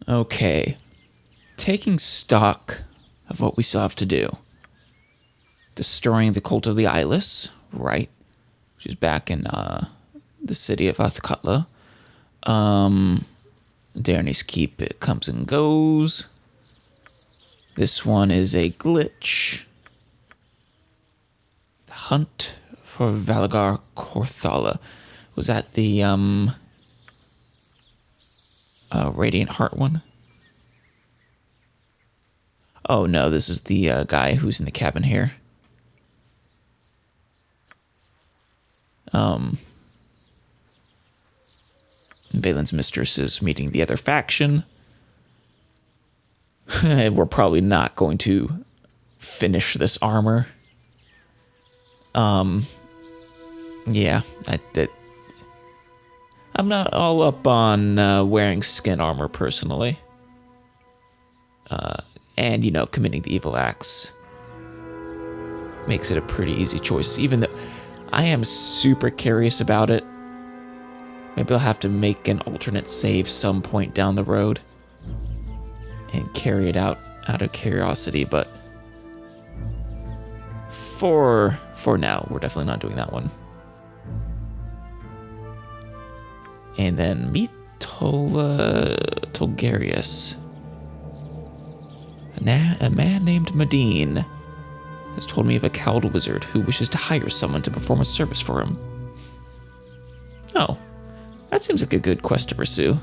Okay. Taking stock of what we still have to do. Destroying the Cult of the Eyeless, right? Which is back in the city of Athkatla. Darnay's Keep, it comes and goes. This one is a glitch. The Hunt for Valagar Korthala. Was that the Radiant Heart one? Oh no, this is the guy who's in the cabin here. Valen's mistress is meeting the other faction. We're probably not going to finish this armor. Yeah, I'm not all up on wearing skin armor personally. And, you know, committing the evil acts makes it a pretty easy choice, even though I am super curious about it. Maybe I'll have to make an alternate save some point down the road and carry it out of curiosity, but for now, we're definitely not doing that one. And then meet Tolgarius. A man named Medine has told me of a cowled wizard who wishes to hire someone to perform a service for him. Oh, that seems like a good quest to pursue.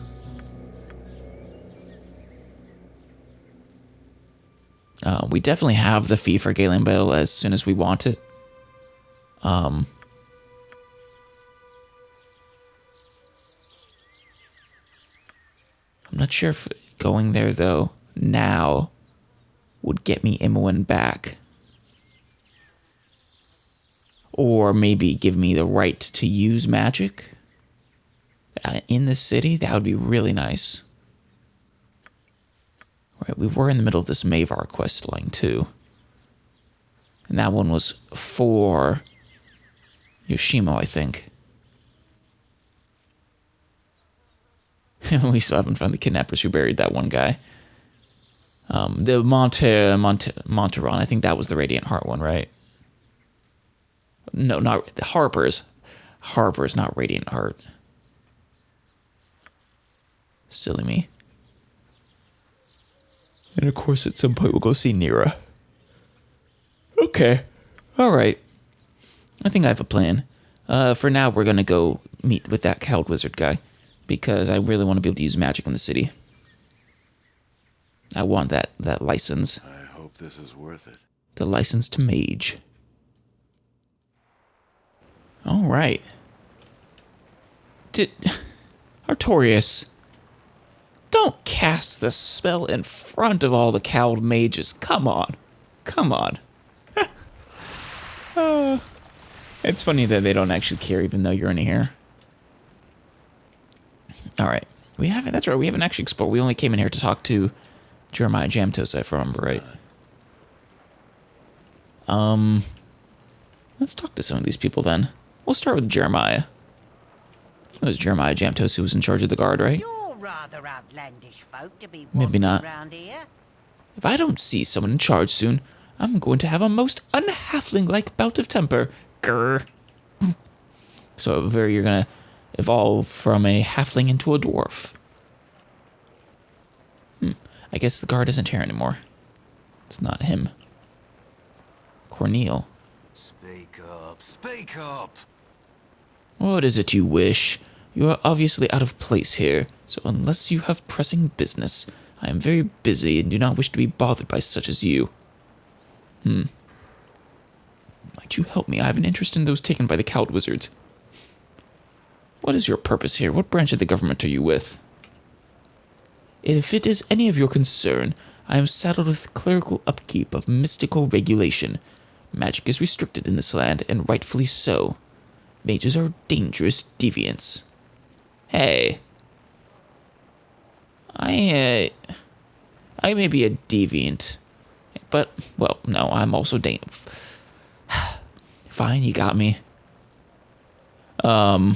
We definitely have the fee for Galen Bale as soon as we want it. I'm not sure if going there, though, now would get me Imoen back. Or maybe give me the right to use magic in the city. That would be really nice. Right, we were in the middle of this Mavar quest line too. And that one was for Yoshimo, I think. We still haven't found the kidnappers who buried that one guy. The Monteron, I think that was the Radiant Heart one, right? No, not the Harper's. Harper's, not Radiant Heart. Silly me. And of course, at some point, we'll go see Nira. Okay. All right. I think I have a plan. For now, we're going to go meet with that cowled wizard guy, because I really want to be able to use magic in the city. I want that license. I hope this is worth it. The license to mage. All right. Artorius, don't cast the spell in front of all the cowled mages. Come on. Come on. It's funny that they don't actually care even though you're in here. All right. That's right, we haven't actually explored. We only came in here to talk to Jeremiah Jamtos, if I remember right. Let's talk to some of these people then. We'll start with Jeremiah. It was Jeremiah Jamtos who was in charge of the guard, right? You're rather outlandish folk to be Maybe not. around here. If I don't see someone in charge soon, I'm going to have a most unhalfling-like bout of temper. Grr. So you're gonna evolve from a halfling into a dwarf. I guess the guard isn't here anymore. It's not him. Cornel. Speak up, speak up! What is it you wish? You are obviously out of place here, so unless you have pressing business, I am very busy and do not wish to be bothered by such as you. Might you help me? I have an interest in those taken by the cowled wizards. What is your purpose here? What branch of the government are you with? If it is any of your concern, I am saddled with clerical upkeep of mystical regulation. Magic is restricted in this land, and rightfully so. Mages are dangerous deviants. Hey. I may be a deviant, but, well, no, I'm also Fine, you got me. But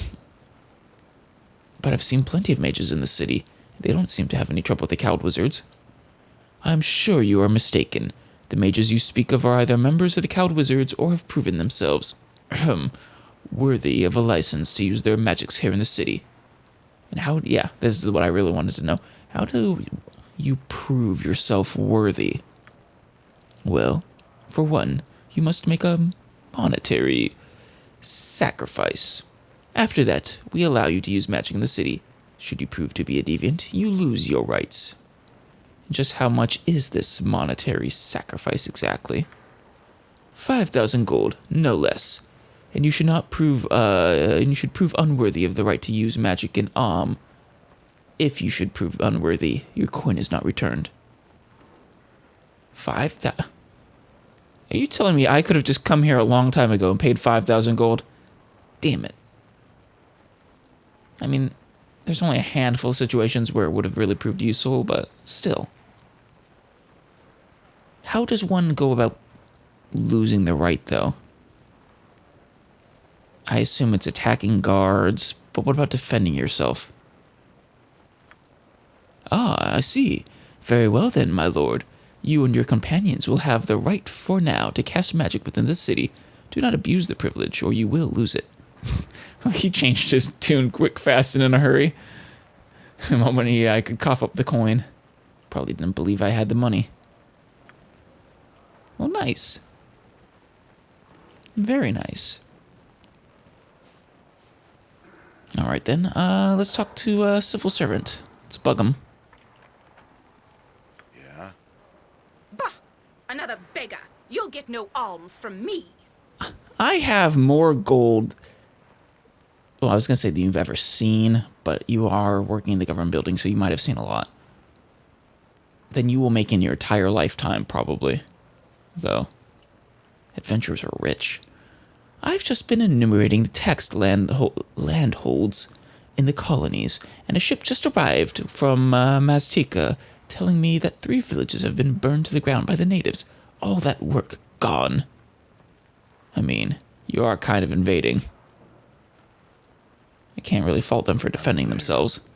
I've seen plenty of mages in the city, They don't seem to have any trouble with the cowled wizards. I'm sure you are mistaken. The mages you speak of are either members of the cowled wizards or have proven themselves worthy of a license to use their magics here in the city. And yeah, this is what I really wanted to know. How do you prove yourself worthy? Well, for one, you must make a monetary sacrifice. After that, we allow you to use magic in the city. Should you prove to be a deviant, you lose your rights. Just how much is this monetary sacrifice exactly? 5,000 gold, no less. And you should not prove, you should prove unworthy of the right to use magic in Om. If you should prove unworthy, your coin is not returned. 5,000? Are you telling me I could have just come here a long time ago and paid 5,000 gold? Damn it. I mean, there's only a handful of situations where it would have really proved useful, but still. How does one go about losing the right, though? I assume it's attacking guards, but what about defending yourself? Ah, I see. Very well then, my lord. You and your companions will have the right for now to cast magic within the city. Do not abuse the privilege, or you will lose it. He changed his tune quick, fast, and in a hurry. The moment I could cough up the coin. Probably didn't believe I had the money. Well, nice. Very nice. Alright then, let's talk to a civil servant. Let's bug him. Yeah? Bah! Another beggar. You'll get no alms from me. I have more gold. Well, I was going to say that you've ever seen, but you are working in the government building, so you might have seen a lot. Than you will make in your entire lifetime, probably. Though, adventurers are rich. I've just been enumerating the taxed landholds in the colonies, and a ship just arrived from Maztica telling me that 3 villages have been burned to the ground by the natives. All that work gone. I mean, you are kind of invading. I can't really fault them for defending themselves.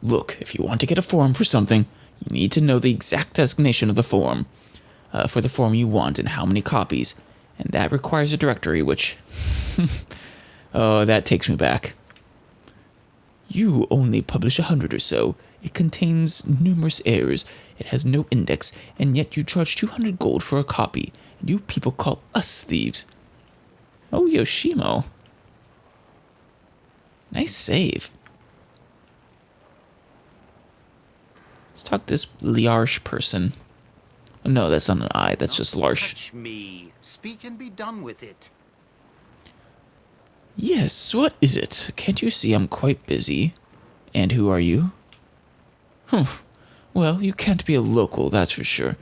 Look, if you want to get a form for something, you need to know the exact designation of the form. For the form you want and how many copies. And that requires a directory, which... oh, that takes me back. You only publish 100 or so. It contains numerous errors. It has no index, and yet you charge 200 gold for a copy. And you people call us thieves. Oh, Yoshimo. Nice save. Let's talk to this Liarsh person. Oh, no, that's not an I, that's just Larsh. Touch me. Speak and be done with it. Yes, what is it? Can't you see I'm quite busy? And who are you? Well, you can't be a local, that's for sure.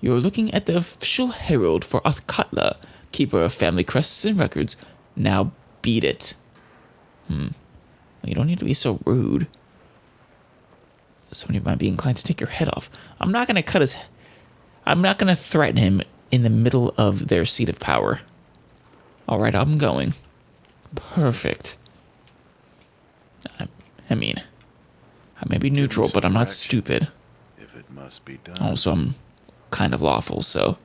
You're looking at the official herald for Athkatla, keeper of family crests and records. Now beat it. Well, you don't need to be so rude. Somebody might be inclined to take your head off. I'm not going to threaten him in the middle of their seat of power. Alright, I'm going. Perfect. I mean, I may be neutral, but I'm not stupid. If it must be done. Also, I'm kind of lawful, so...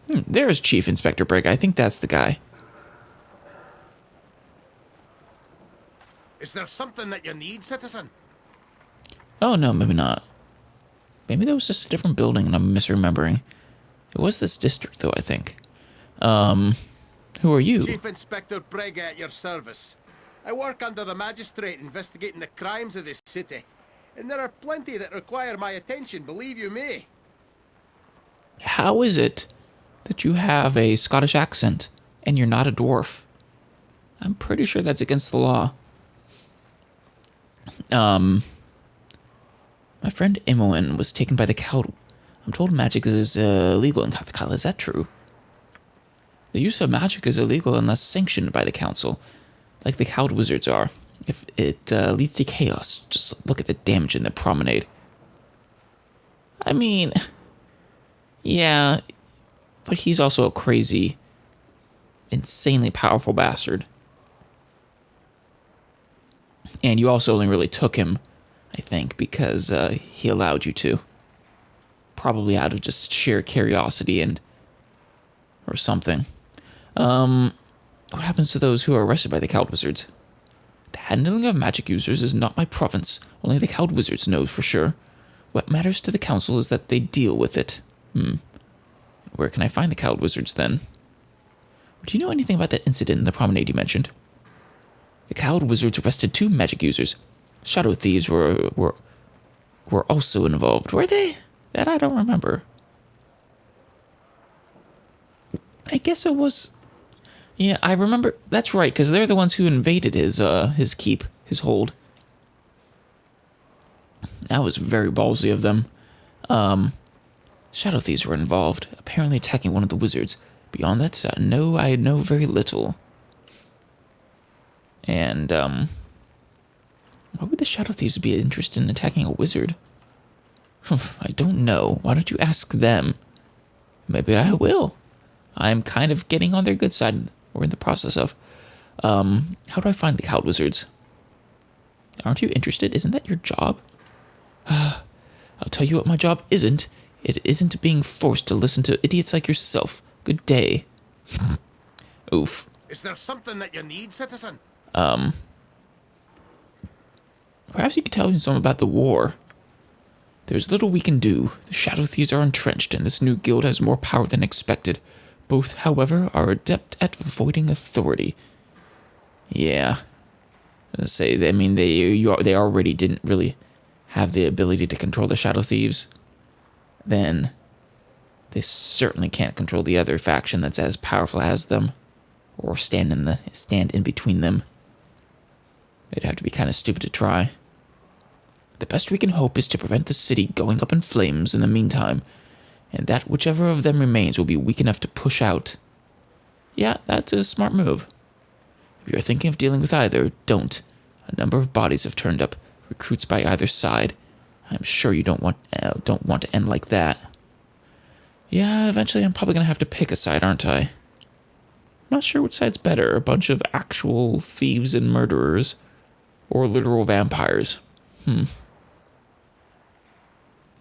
there's Chief Inspector Brigg. I think that's the guy. Is there something that you need, citizen? Oh, no, maybe not. Maybe that was just a different building and I'm misremembering. It was this district, though, I think. Who are you? Chief Inspector Brega at your service. I work under the magistrate investigating the crimes of this city. And there are plenty that require my attention, believe you me. How is it that you have a Scottish accent and you're not a dwarf? I'm pretty sure that's against the law. My friend Imoen was taken by the Cowd. I'm told magic is illegal in Kathakala. Is that true? The use of magic is illegal unless sanctioned by the council, like the Cowd wizards are. If it leads to chaos, just look at the damage in the promenade. I mean, yeah, but he's also a crazy insanely powerful bastard. And you also only really took him, I think, because he allowed you to. Probably out of just sheer curiosity or something. What happens to those who are arrested by the Cowd Wizards? The handling of magic users is not my province. Only the Cowd Wizards know for sure. What matters to the council is that they deal with it. Where can I find the Cowd Wizards then? Do you know anything about that incident in the promenade you mentioned? The Cowd Wizards arrested 2 magic users. Shadow thieves were also involved, were they? That I don't remember. I guess it was... Yeah, I remember. That's right, because they're the ones who invaded his keep, his hold. That was very ballsy of them. Shadow thieves were involved, apparently attacking one of the wizards. Beyond that, I know very little. And, why would the shadow thieves be interested in attacking a wizard? I don't know. Why don't you ask them? Maybe I will. I'm kind of getting on their good side. We're in the process of. How do I find the Cowd Wizards? Aren't you interested? Isn't that your job? I'll tell you what my job isn't. It isn't being forced to listen to idiots like yourself. Good day. Oof. Is there something that you need, citizen? Perhaps you could tell me something about the war. There's little we can do. The shadow thieves are entrenched, and this new guild has more power than expected. Both, however, are adept at avoiding authority. Yeah. Let's say, I mean, they already didn't really have the ability to control the shadow thieves. Then they certainly can't control the other faction that's as powerful as them, or stand in between them. It'd have to be kind of stupid to try. The best we can hope is to prevent the city going up in flames in the meantime, and that whichever of them remains will be weak enough to push out. Yeah, that's a smart move. If you're thinking of dealing with either, don't. A number of bodies have turned up, recruits by either side. I'm sure you don't want to end like that. Yeah, eventually I'm probably going to have to pick a side, aren't I? I'm not sure which side's better, a bunch of actual thieves and murderers, or literal vampires. I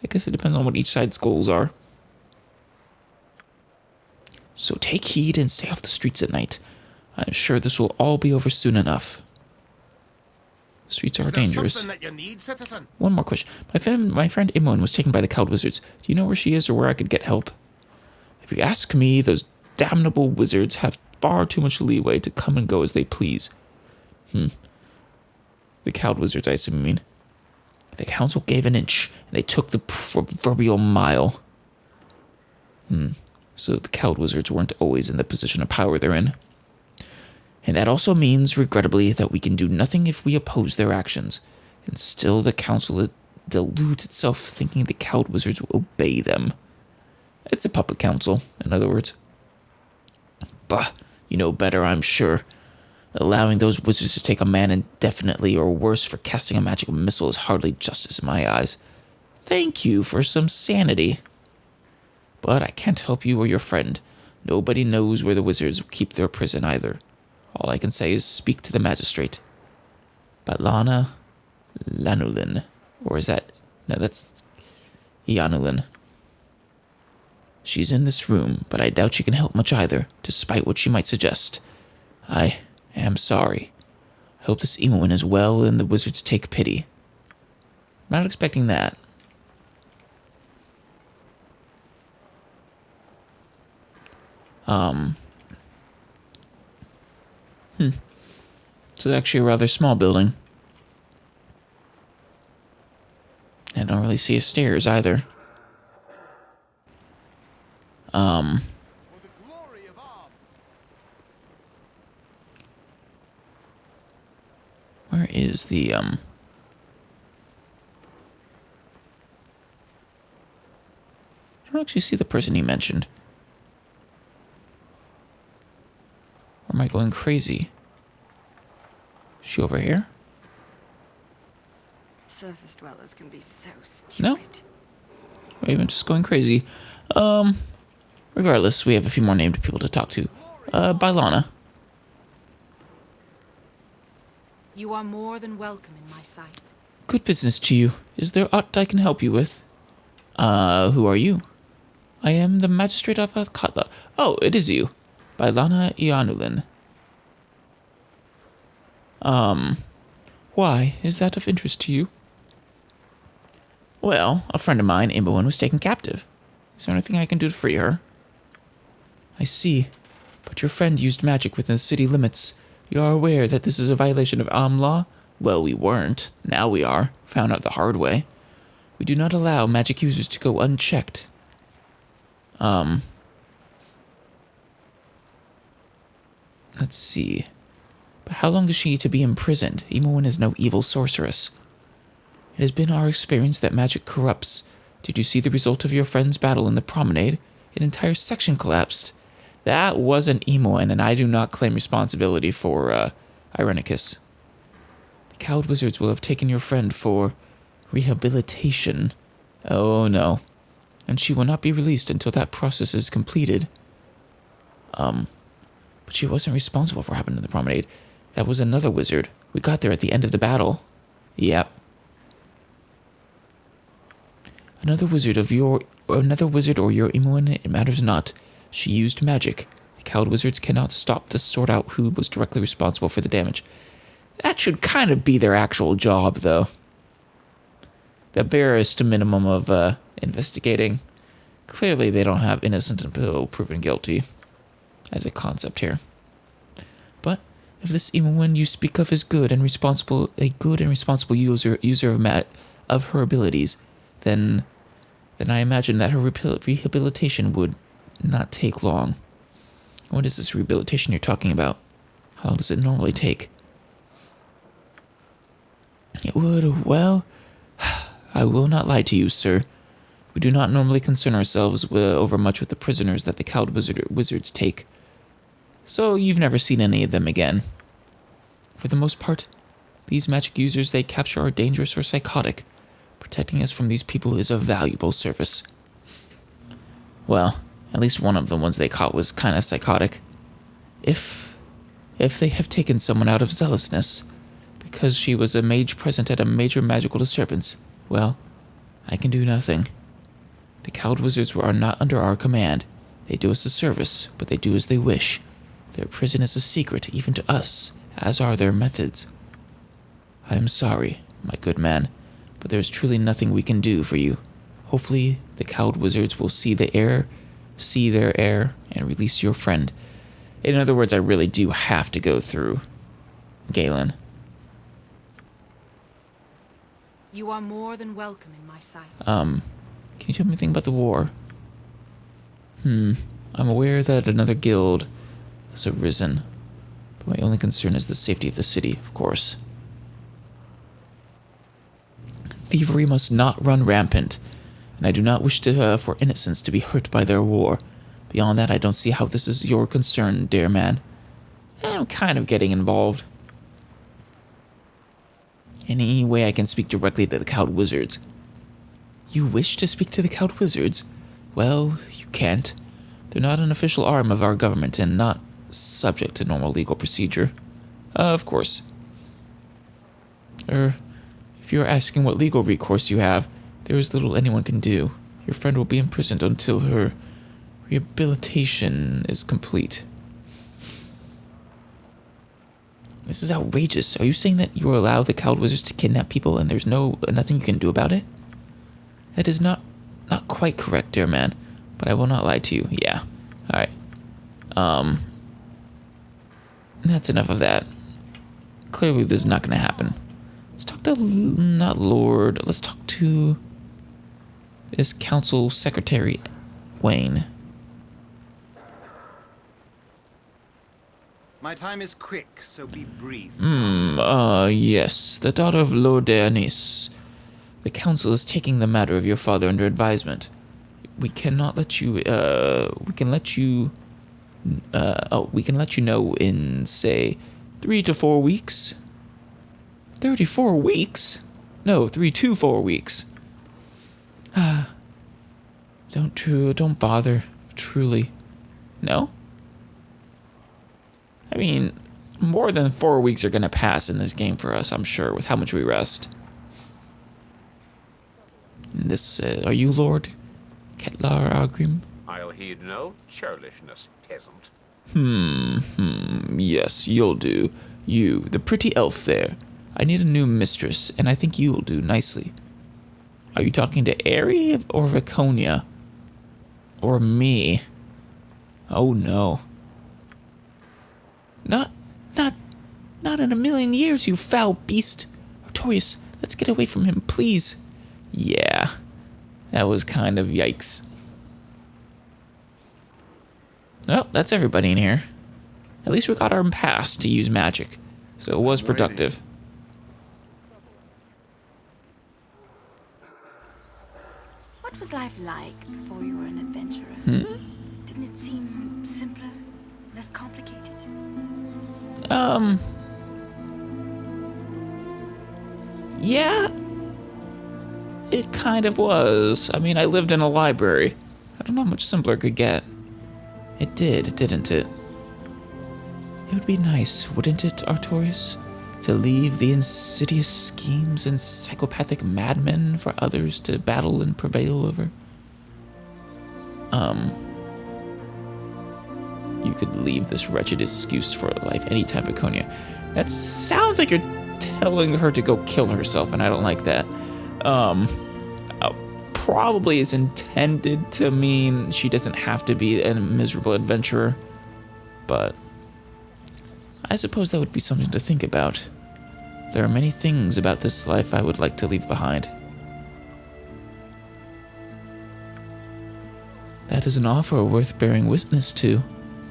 guess it depends on what each side's goals are. So take heed and stay off the streets at night. I'm sure this will all be over soon enough. Streets are dangerous. Something that you need, citizen? One more question. My friend Imoen was taken by the Cowd Wizards. Do you know where she is or where I could get help? If you ask me, those damnable wizards have far too much leeway to come and go as they please. The Cowd Wizards, I assume you mean. The council gave an inch, and they took the proverbial mile. So the Cowd Wizards weren't always in the position of power they're in. And that also means, regrettably, that we can do nothing if we oppose their actions. And still the council deludes itself thinking the Cowd Wizards will obey them. It's a puppet council, in other words. Bah, you know better, I'm sure. Allowing those wizards to take a man indefinitely or worse for casting a magical missile is hardly justice in my eyes. Thank you for some sanity. But I can't help you or your friend. Nobody knows where the wizards keep their prison either. All I can say is speak to the magistrate. Balana Lanulin. Or is that... No, that's Ianulin. She's in this room, but I doubt she can help much either, despite what she might suggest. I am sorry. I hope this Imoen is well and the wizards take pity. I'm not expecting that. It's actually a rather small building. I don't really see a stairs either. Where is the, I don't actually see the person he mentioned. Or am I going crazy? Is she over here? Surface dwellers can be so stupid. No? Maybe I'm just going crazy. Regardless, we have a few more named people to talk to. Bylana. You are more than welcome in my sight. Good business to you. Is there aught I can help you with? Who are you? I am the magistrate of Alcatla. Oh, it is you. Bylana Ianulin. Why? Is that of interest to you? Well, a friend of mine, Imbowen, was taken captive. Is there anything I can do to free her? I see. But your friend used magic within the city limits. You are aware that this is a violation of law? Well, we weren't. Now we are. Found out the hard way. We do not allow magic users to go unchecked. Let's see. But how long is she to be imprisoned? Imoen is no evil sorceress. It has been our experience that magic corrupts. Did you see the result of your friend's battle in the promenade? An entire section collapsed. That wasn't Imoen, and I do not claim responsibility for, Irenicus. The cowed wizards will have taken your friend for rehabilitation. Oh no. And she will not be released until that process is completed. But she wasn't responsible for what happened in the promenade. That was another wizard. We got there at the end of the battle. Yep. Another wizard or your Imoen, it matters not. She used magic. The cowed wizards cannot stop to sort out who was directly responsible for the damage. That should kind of be their actual job, though. The barest minimum of investigating. Clearly, they don't have innocent until proven guilty as a concept here. But if this Imoen you speak of is good and responsible, a good and responsible user of her abilities, then I imagine that her rehabilitation would not take long. What is this rehabilitation you're talking about? How long does it normally take? It would, well, I will not lie to you, sir. We do not normally concern ourselves over much with the prisoners that the cowed wizards take. So you've never seen any of them again. For the most part, these magic users they capture are dangerous or psychotic. Protecting us from these people is a valuable service. Well, at least one of the ones they caught was kind of psychotic. If they have taken someone out of zealousness, because she was a mage present at a major magical disturbance, well, I can do nothing. The cowed wizards are not under our command. They do us a service, but they do as they wish. Their prison is a secret, even to us, as are their methods. I am sorry, my good man, but there is truly nothing we can do for you. Hopefully, the cowed wizards will see their error, and release your friend. In other words, I really do have to go through Galen. You are more than welcome in my sight. Can you tell me anything about the war? I'm aware that another guild has arisen, but my only concern is the safety of the city, of course. Thievery must not run rampant, and I do not wish for innocents to be hurt by their war. Beyond that, I don't see how this is your concern, dear man. I'm kind of getting involved. Any way I can speak directly to the cowed wizards? You wish to speak to the cowed wizards? Well, you can't. They're not an official arm of our government and not subject to normal legal procedure. Of course. If you're asking what legal recourse you have, there is little anyone can do. Your friend will be imprisoned until her rehabilitation is complete. This is outrageous. Are you saying that you allow the cowed wizards to kidnap people and there's nothing you can do about it? That is not quite correct, dear man, but I will not lie to you. Yeah. Alright. That's enough of that. Clearly this is not going to happen. Let's talk to, not Lord, let's talk to this council secretary, Wayne. My time is quick, so be brief. Yes, the daughter of Lord Dearnis. The council is taking the matter of your father under advisement. We cannot let you, we can let you know in, say, 3 to 4 weeks. 34 weeks? No, 3 to 4 weeks. Don't bother, truly. No? I mean, more than 4 weeks are going to pass in this game for us, I'm sure, with how much we rest. This, are you Lord Ketlar Agrim? I'll heed no churlishness, peasant. Yes, you'll do. You, the pretty elf there. I need a new mistress, and I think you'll do nicely. Are you talking to Aerie or Viconia? Or me? Oh no. Not in a million years, you foul beast. Artorias, let's get away from him, please. Yeah, that was kind of yikes. Well, that's everybody in here. At least we got our pass to use magic, so it was productive. What was life like before you were an adventurer? Didn't it seem simpler, less complicated? Yeah. It kind of was. I mean, I lived in a library. I don't know how much simpler it could get. It did, didn't it? It would be nice, wouldn't it, Artorias? To leave the insidious schemes and psychopathic madmen for others to battle and prevail over? You could leave this wretched excuse for life anytime, Viconia. That sounds like you're telling her to go kill herself, and I don't like that. Probably is intended to mean she doesn't have to be a miserable adventurer, but I suppose that would be something to think about. There are many things about this life I would like to leave behind. That is an offer worth bearing witness to.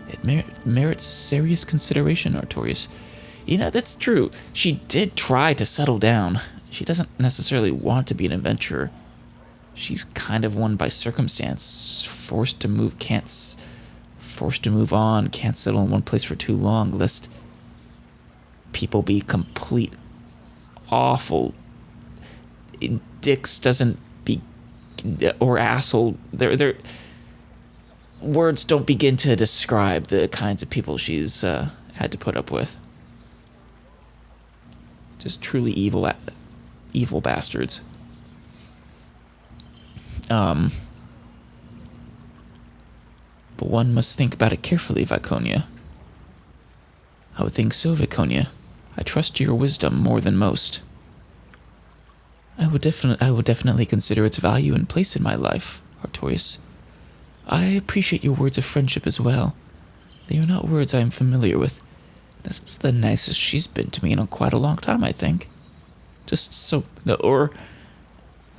It merits serious consideration, Artorias. You know, that's true. She did try to settle down. She doesn't necessarily want to be an adventurer. She's kind of one by circumstance, forced to move on, can't settle in one place for too long, lest people be complete awful dicks or asshole. Their words don't begin to describe the kinds of people she's had to put up with. Just truly evil bastards. But one must think about it carefully, Viconia. I would think so, Viconia. I trust your wisdom more than most. I would definitely consider its value and place in my life, Artorias. I appreciate your words of friendship as well. They are not words I am familiar with. This is the nicest she's been to me in quite a long time, I think. Or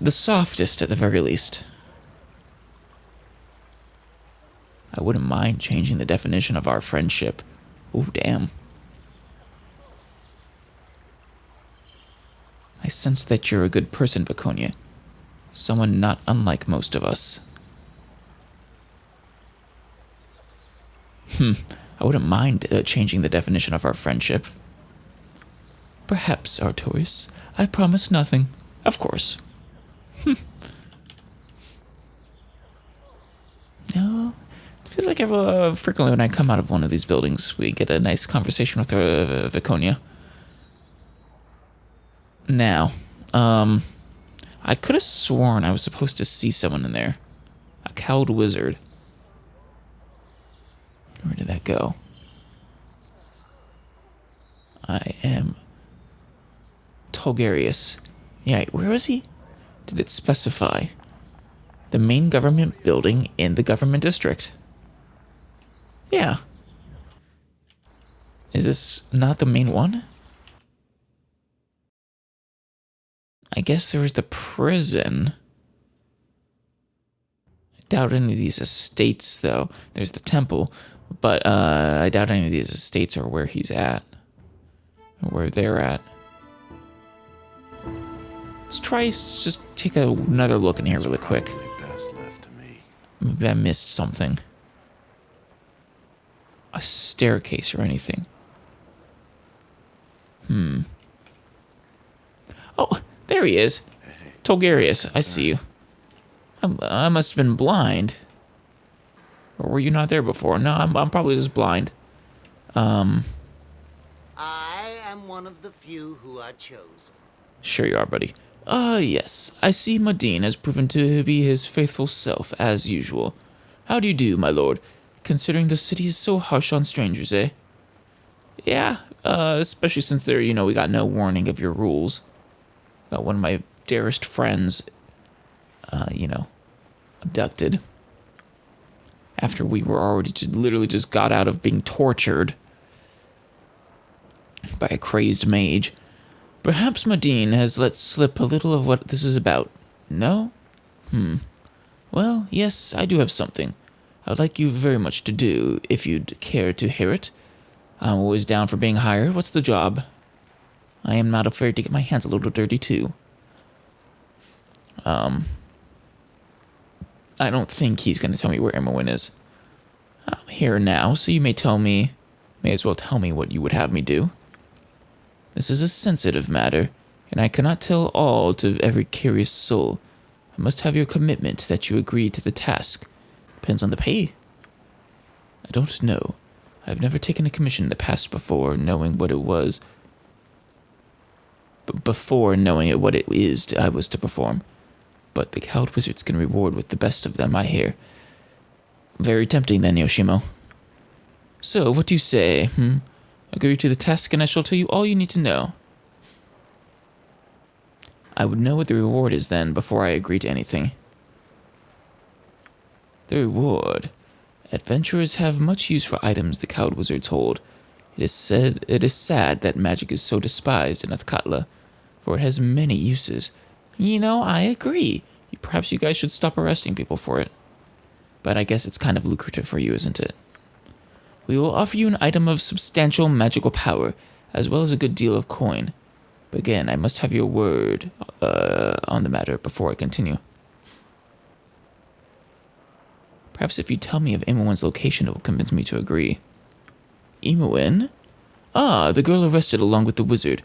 the softest at the very least. I wouldn't mind changing the definition of our friendship. Ooh, damn. I sense that you're a good person, Viconia. Someone not unlike most of us. I wouldn't mind changing the definition of our friendship. Perhaps, Artorias. I promise nothing. Of course. No, it feels like frequently when I come out of one of these buildings, we get a nice conversation with Viconia. Now, I could have sworn I was supposed to see someone in there. A cowled wizard. Where did that go? I am Tolgarius. Yeah, where is he? Did it specify? The main government building in the government district. Yeah. Is this not the main one? I guess there was the prison. I doubt any of these estates, though. There's the temple, but I doubt any of these estates are where he's at. Or where they're at. Let's try just take another look in here really quick. Maybe I missed something. A staircase or anything. Oh, there he is. Tolgarius, I see you. I must have been blind. Or were you not there before? No, I'm probably just blind. I am one of the few who are chosen. Sure you are, buddy. Yes. I see Modine has proven to be his faithful self, as usual. How do you do, my lord? Considering the city is so harsh on strangers, eh? Yeah, especially since we got no warning of your rules. Got one of my dearest friends, abducted. After we were already literally just got out of being tortured by a crazed mage. Perhaps Modine has let slip a little of what this is about. No? Well, yes, I do have something I'd like you very much to do, if you'd care to hear it. I'm always down for being hired. What's the job? I am not afraid to get my hands a little dirty, too. I don't think he's going to tell me where Imoen is. I'm here now, so you may as well tell me what you would have me do. This is a sensitive matter, and I cannot tell all to every curious soul. I must have your commitment that you agree to the task. Depends on the pay. I don't know. I've never taken a commission in the past before knowing what it was. Before knowing what it is I was to perform. But the cowed wizards can reward with the best of them, I hear. Very tempting then, Yoshimo. So, what do you say, Agree to the task and I shall tell you all you need to know. I would know what the reward is then before I agree to anything. The reward. Adventurers have much use for items the cowed wizards hold. It is sad that magic is so despised in Athkatla, for it has many uses. I agree. Perhaps you guys should stop arresting people for it. But I guess it's kind of lucrative for you, isn't it? We will offer you an item of substantial magical power, as well as a good deal of coin. But again, I must have your word on the matter before I continue. Perhaps if you tell me of Imoen's location, it will convince me to agree. Imoen? Ah, the girl arrested along with the wizard.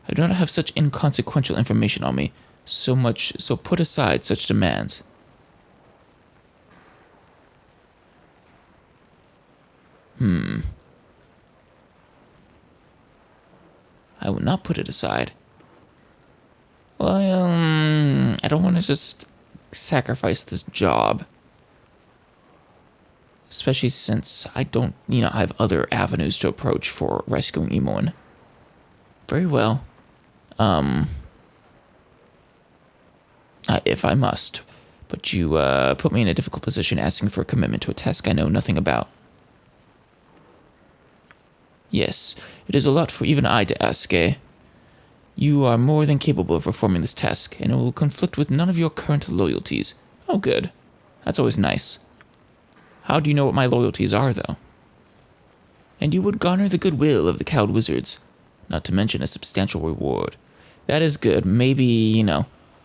I do not have such inconsequential information on me, so put aside such demands. I will not put it aside. Well, I don't want to just sacrifice this job. Especially since I don't, I have other avenues to approach for rescuing Imoen. Very well. If I must. But you, put me in a difficult position asking for a commitment to a task I know nothing about. Yes, it is a lot for even I to ask, eh? You are more than capable of performing this task, and it will conflict with none of your current loyalties. Oh, good. That's always nice. How do you know what my loyalties are, though? And you would garner the goodwill of the cowed wizards, not to mention a substantial reward. That is good. Maybe,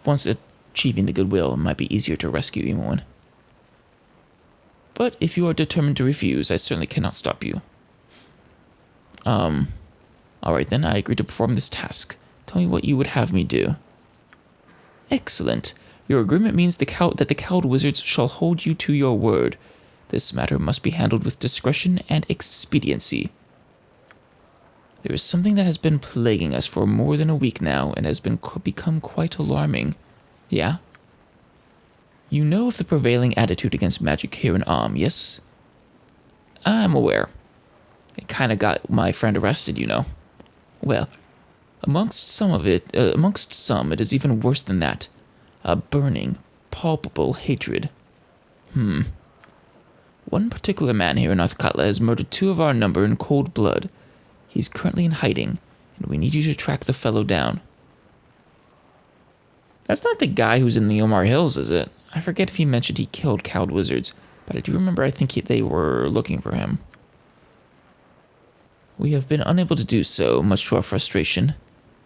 once achieving the goodwill, it might be easier to rescue Imoen. But if you are determined to refuse, I certainly cannot stop you. Alright then, I agree to perform this task. Tell me what you would have me do. Excellent. Your agreement means that the cowed wizards shall hold you to your word. This matter must be handled with discretion and expediency. There is something that has been plaguing us for more than a week now and has become quite alarming. Yeah? You know of the prevailing attitude against magic here in yes? I'm aware. It kind of got my friend arrested, Well, amongst some, it is even worse than that. A burning, palpable hatred. One particular man here in Athkatla has murdered 2 of our number in cold blood. He's currently in hiding, and we need you to track the fellow down. That's not the guy who's in the Omar Hills, is it? I forget if he mentioned he killed cowed wizards, but I do remember I think they were looking for him. We have been unable to do so, much to our frustration.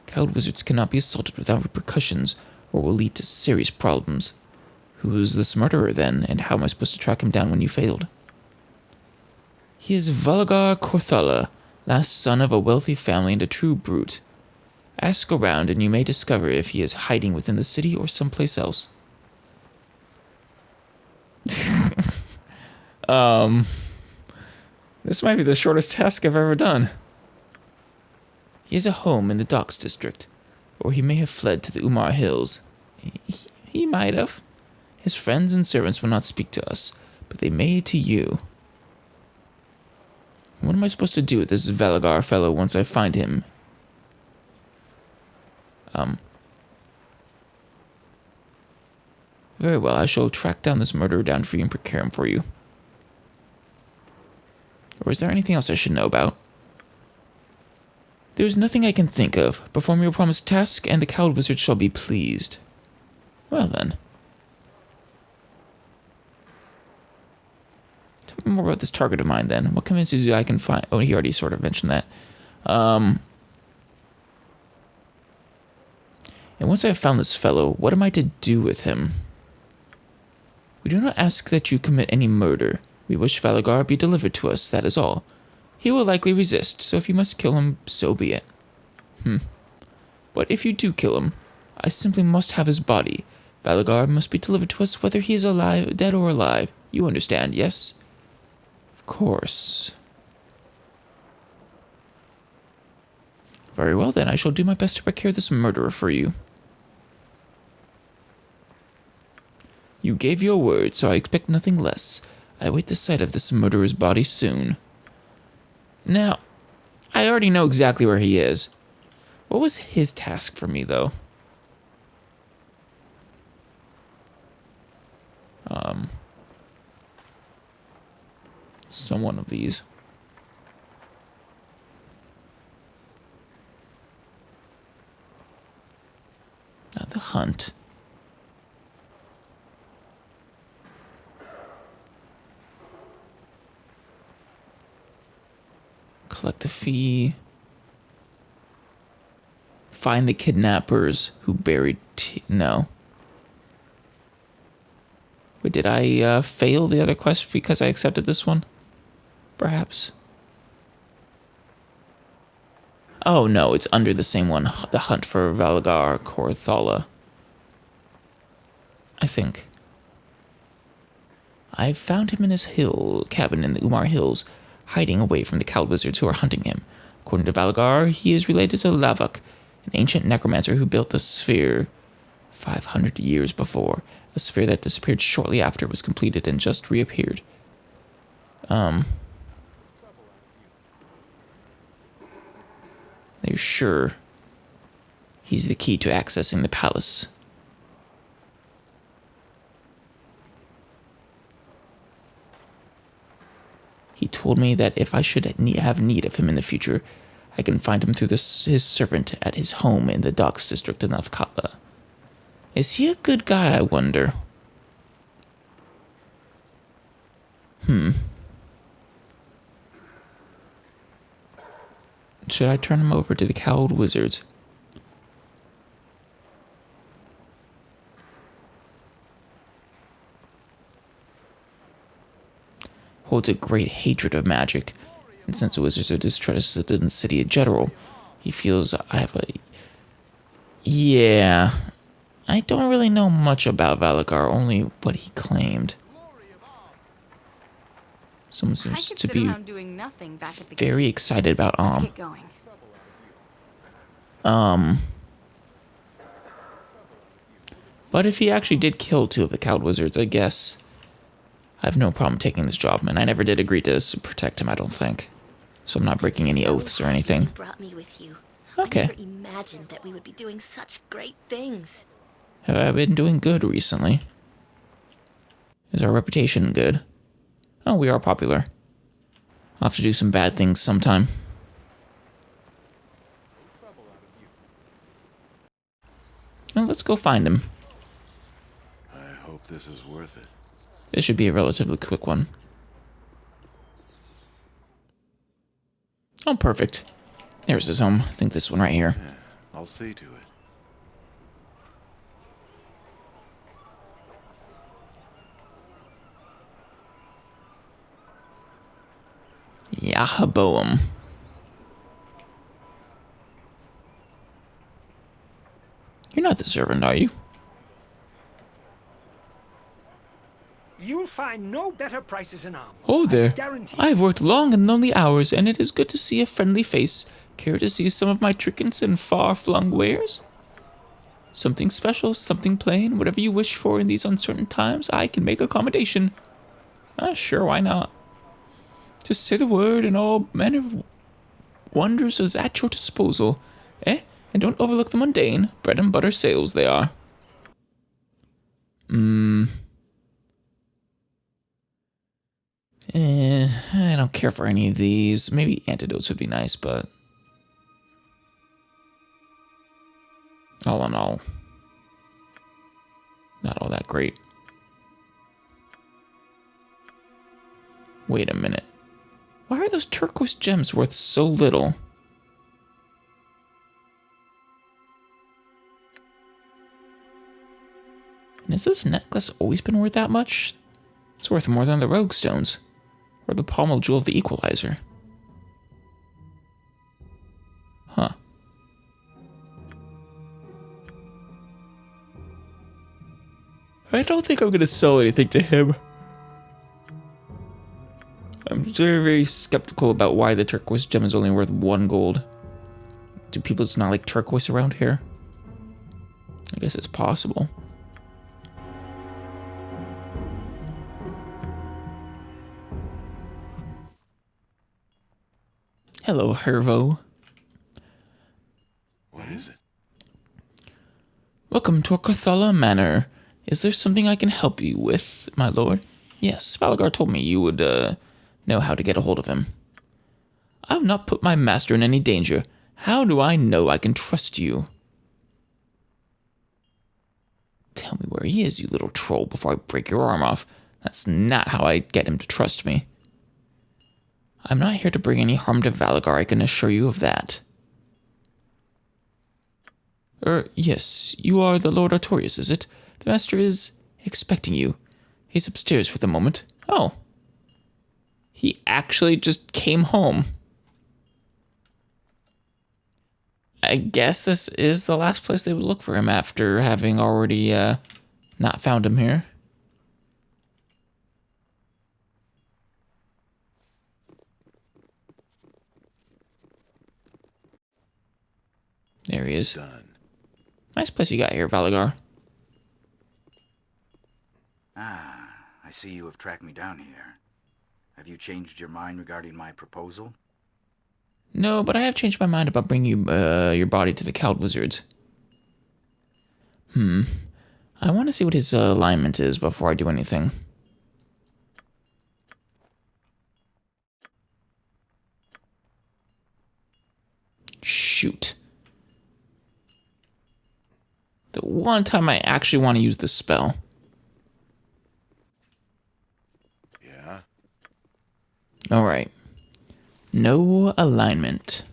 Cowed wizards cannot be assaulted without repercussions, or will lead to serious problems. Who's this murderer, then, and how am I supposed to track him down when you failed? He is Valagar Korthala, last son of a wealthy family and a true brute. Ask around, and you may discover if he is hiding within the city or someplace else. This might be the shortest task I've ever done. He has a home in the Docks District, or he may have fled to the Umar Hills. He might have. His friends and servants will not speak to us, but they may to you. What am I supposed to do with this Valagar fellow once I find him? Very well, I shall track down this murderer down for you and procure him for you. Or is there anything else I should know about? There is nothing I can think of. Perform your promised task, and the cowled wizard shall be pleased. Well then. Tell me more about this target of mine then. What convinces you I can find... Oh, he already sort of mentioned that. And once I have found this fellow, what am I to do with him? We do not ask that you commit any murder. We wish Valagar be delivered to us, that is all. He will likely resist, so if you must kill him, so be it. But if you do kill him, I simply must have his body. Valagar must be delivered to us whether he is alive, dead or alive. You understand, yes? Of course. Very well then, I shall do my best to procure this murderer for you. You gave your word, so I expect nothing less. I await the sight of this murderer's body soon. Now, I already know exactly where he is. What was his task for me, though? Some one of these. The hunt. Collect a fee. Find the kidnappers who buried no. Wait, did I fail the other quest because I accepted this one? Perhaps. Oh no, it's under the same one. The hunt for Valagar Korthala. I think. I found him in his cabin in the Umar Hills, hiding away from the cowled wizards who are hunting him. According to Valagar, he is related to Lavak, an ancient necromancer who built the sphere 500 years before, a sphere that disappeared shortly after it was completed and just reappeared. They're sure he's the key to accessing the palace. He told me that if I should have need of him in the future, I can find him through his servant at his home in the Docks District of Nafkatla. Is he a good guy, I wonder? Should I turn him over to the cowled wizards? Holds a great hatred of magic, and since the wizards are distrusted in the city in general, he feels I have a... Yeah, I don't really know much about Valagar, only what he claimed. Someone seems to be very excited about Let's get going. But if he actually did kill two of the cowled wizards, I guess I have no problem taking this job, and I never did agree to protect him, I don't think. So I'm not breaking any oaths or anything. You brought me with you. Okay. I never imagined that we would be doing such great things. Have I been doing good recently? Is our reputation good? Oh, we are popular. I'll have to do some bad things sometime. Well, let's go find him. I hope this is worth it. This should be a relatively quick one. Oh, perfect. There's his home. I think this one right here. Yeah, I'll see to it. Yahaboam. You're not the servant, are you? You find no better prices in arms. Oh there. Guarantee. I have worked long and lonely hours, and it is good to see a friendly face. Care to see some of my trinkets and far-flung wares? Something special, something plain, whatever you wish for in these uncertain times, I can make accommodation. Sure, why not? Just say the word, and all manner of wonders is at your disposal. And don't overlook the mundane. Bread and butter sales they are. I don't care for any of these. Maybe antidotes would be nice, but all in all, not all that great. Wait a minute. Why are those turquoise gems worth so little? And has this necklace always been worth that much? It's worth more than the rogue stones, or the pommel jewel of the equalizer. Huh. I don't think I'm gonna sell anything to him. I'm very, very skeptical about why the turquoise gem is only worth 1 gold. Do people just not like turquoise around here? I guess it's possible. Hello, Hervo. What is it? Welcome to Carthala Manor. Is there something I can help you with, my lord? Yes, Baldur told me you would, know how to get a hold of him. I have not put my master in any danger. How do I know I can trust you? Tell me where he is, you little troll, before I break your arm off. That's not how I get him to trust me. I'm not here to bring any harm to Valagar, I can assure you of that. Yes, you are the Lord Artorius, is it? The master is expecting you. He's upstairs for the moment. Oh. He actually just came home. I guess this is the last place they would look for him after having already, not found him here. There he is. Done. Nice place you got here, Valagar. Ah, I see you have tracked me down here. Have you changed your mind regarding my proposal? No, but I have changed my mind about bringing your body to the Cowled Wizards. I want to see what his alignment is before I do anything. Shoot. The one time I actually want to use this spell. Yeah? Alright. No alignment.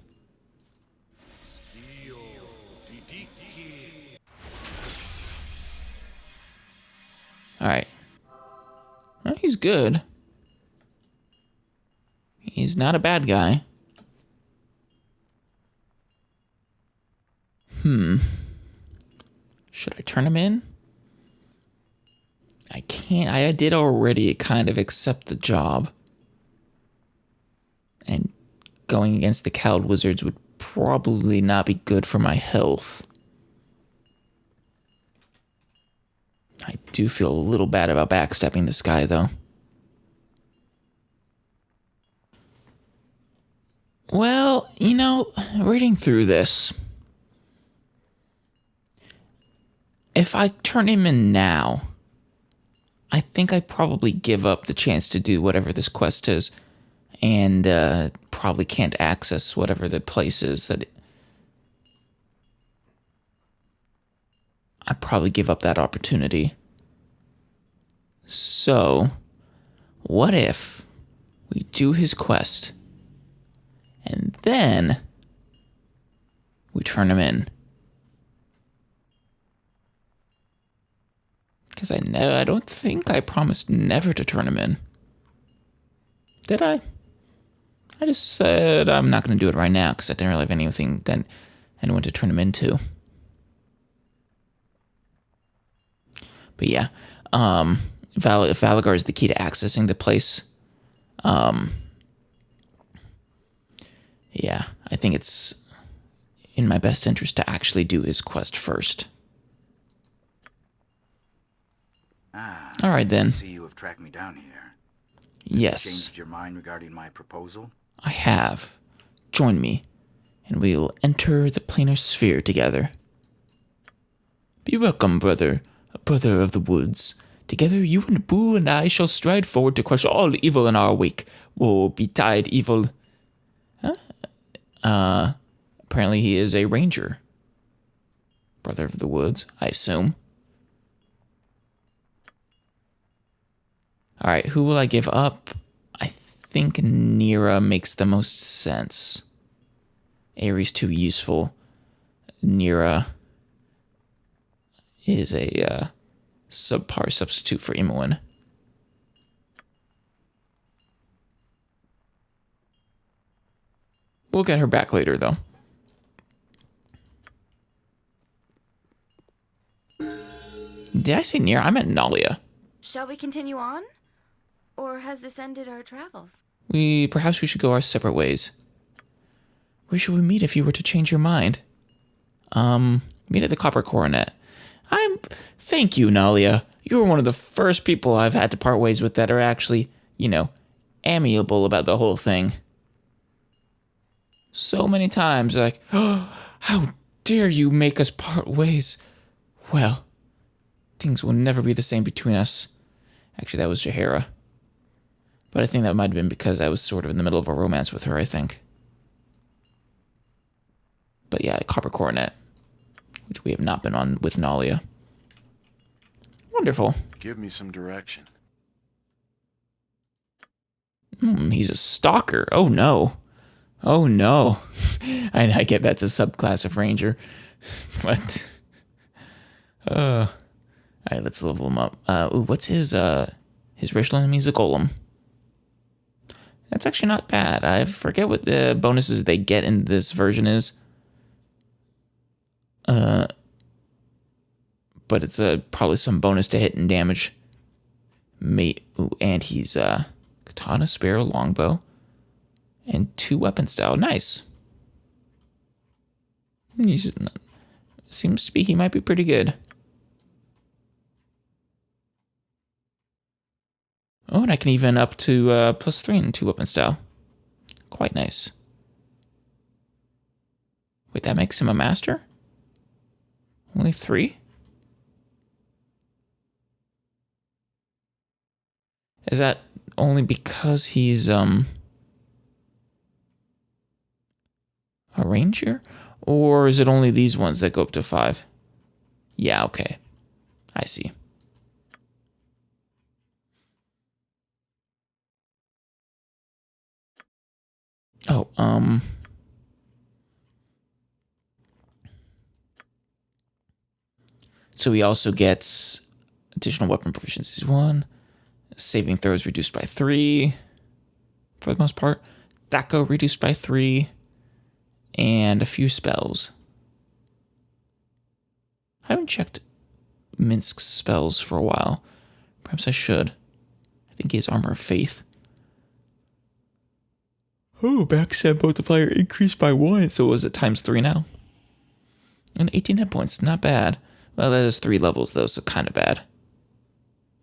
Alright. Well, he's good. He's not a bad guy. Should I turn him in? I can't. I did already kind of accept the job. And going against the Cowled Wizards would probably not be good for my health. I do feel a little bad about backstabbing this guy, though. Well, you know, reading through this, if I turn him in now, I think I probably give up the chance to do whatever this quest is, and probably can't access whatever the place is that I probably give up that opportunity. So, what if we do his quest, and then we turn him in? Because I don't think I promised never to turn him in. Did I? I just said I'm not going to do it right now because I didn't really have anyone to turn him into. But yeah, Valagar is the key to accessing the place. Yeah, I think it's in my best interest to actually do his quest first. All right, then. I see you have tracked me down here. Yes. Changed your mind regarding my proposal? I have. Join me, and we will enter the planar sphere together. Be welcome, brother of the woods. Together, you and Boo and I shall stride forward to crush all evil in our wake. Woe betide evil. Huh? Apparently he is a ranger. Brother of the woods, I assume. Alright, who will I give up? I think Nira makes the most sense. Ares too useful. Nira is a subpar substitute for Imoen. We'll get her back later, though. Did I say Nira? I meant Nalia. Shall we continue on? Or has this ended our travels? Perhaps we should go our separate ways. Where should we meet if you were to change your mind? Meet at the Copper Coronet. Thank you, Nalia. You were one of the first people I've had to part ways with that are actually, amiable about the whole thing. So many times, like, oh, how dare you make us part ways? Well, things will never be the same between us. Actually, that was Jaheira. But I think that might have been because I was sort of in the middle of a romance with her, I think. But yeah, Copper Coronet, which we have not been on with Nalia. Wonderful. Give me some direction. He's a stalker. Oh no. Oh no. I get that's a subclass of ranger. But alright, let's level him up. What's his racial enemy? Is a golem. That's actually not bad. I forget what the bonuses they get in this version is. But it's probably some bonus to hit and damage. And he's katana, spear, longbow, and 2 weapon style. Nice. Seems to be he might be pretty good. Oh, and I can even up to +3 in 2 weapon style. Quite nice. Wait, that makes him a master? Only 3? Is that only because he's a ranger? Or is it only these ones that go up to 5? Yeah, okay. I see. Oh, so he also gets additional weapon proficiencies 1, saving throws reduced by 3, for the most part, Thaco reduced by 3, and a few spells. I haven't checked Minsk's spells for a while. Perhaps I should. I think he has Armor of Faith. Oh, backstab multiplier increased by 1, so was it ×3 now? And 18 hit points, not bad. Well, that is 3 levels though, so kind of bad.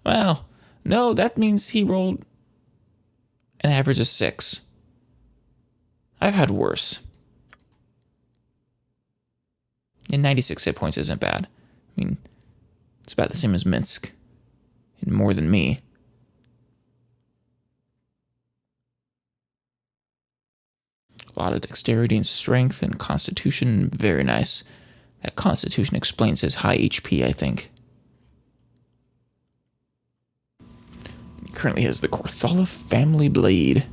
Well, no, that means he rolled an average of 6. I've had worse. And 96 hit points isn't bad. I mean, it's about the same as Minsk. And more than me. A lot of dexterity and strength and constitution. Very nice. That constitution explains his high HP, I think. He currently has the Korthala Family Blade.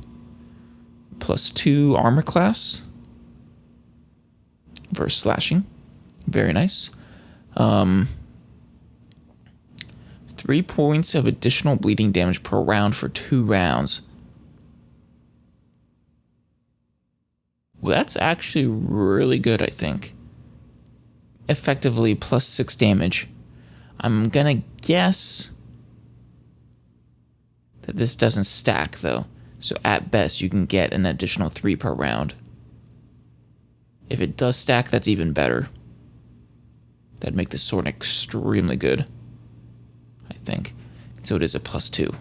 +2 armor class. Versus slashing. Very nice. 3 points of additional bleeding damage per round for 2 rounds. Well, that's actually really good, I think. Effectively +6 damage. I'm gonna guess that this doesn't stack, though. So at best, you can get an additional 3 per round. If it does stack, that's even better. That'd make this sword extremely good, I think. So it is a +2.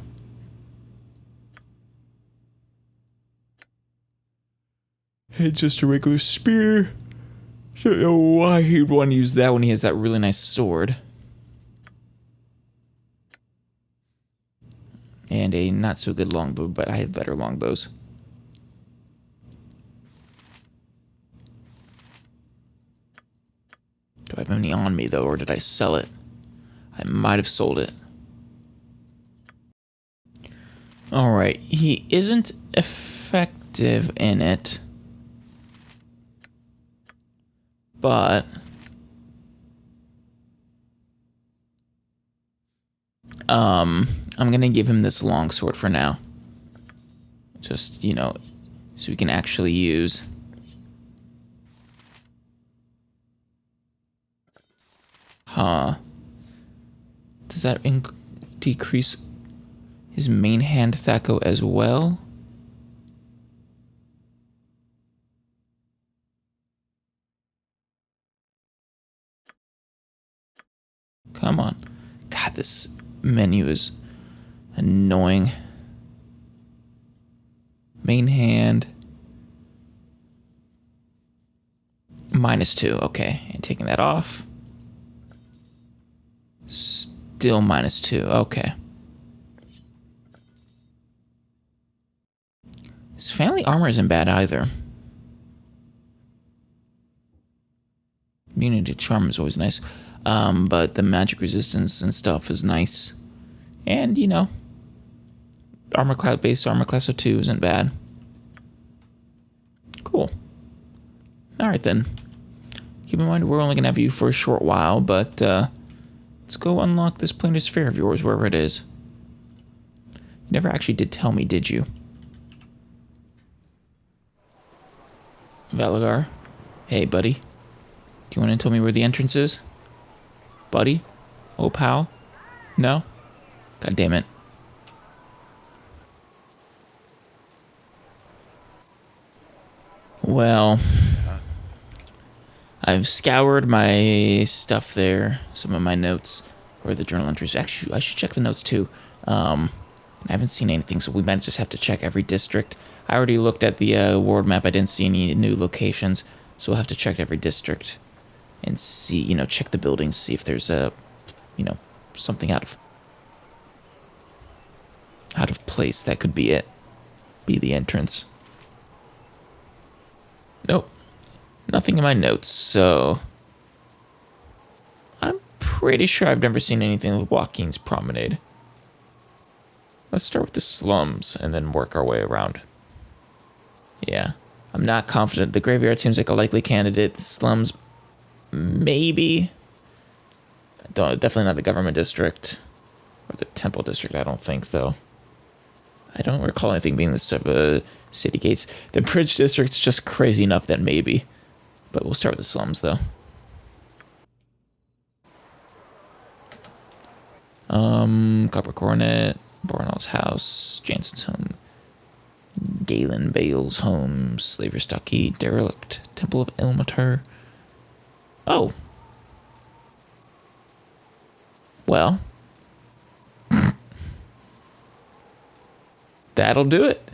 It's just a regular spear. So I don't know why he'd want to use that when he has that really nice sword. And a not so good longbow, but I have better longbows. Do I have any on me, though, or did I sell it? I might have sold it. Alright, he isn't effective in it. But I'm gonna give him this longsword for now. Just, you know, so we can actually use. Huh. Does that decrease his main hand Thaco as well? Come on. God, this menu is annoying. Main hand. -2, okay. And taking that off. Still -2, okay. His family armor isn't bad either. Immunity to charm is always nice. But the magic resistance and stuff is nice. And, you know, base armor class of 2 isn't bad. Cool. Alright then. Keep in mind, we're only going to have you for a short while, but let's go unlock this planar sphere of yours, wherever it is. You never actually did tell me, did you? Valagar? Hey, buddy. Do you want to tell me where the entrance is? Buddy? Oh, pal? No? God damn it. Well, I've scoured my stuff there, some of my notes, or the journal entries. Actually, I should check the notes too. I haven't seen anything, so we might just have to check every district. I already looked at the world map. I didn't see any new locations, so we'll have to check every district and see, you know, check the buildings, see if there's a, you know, something out of place that could be it, be the entrance. Nope, nothing in my notes, so I'm pretty sure I've never seen anything with Joaquin's Promenade. Let's start with the slums and then work our way around. Yeah, I'm not confident. The graveyard seems like a likely candidate. The slums, maybe. Definitely not the government district or the temple district. I don't think, though. I don't recall anything being the city gates. The bridge district's just crazy enough that maybe. But we'll start with the slums, though. Copper Coronet, Bornall's house, Jansen's home, Galen Bale's home, Slaver Stockade, Derelict, Temple of Ilmater. Oh. Well. That'll do it.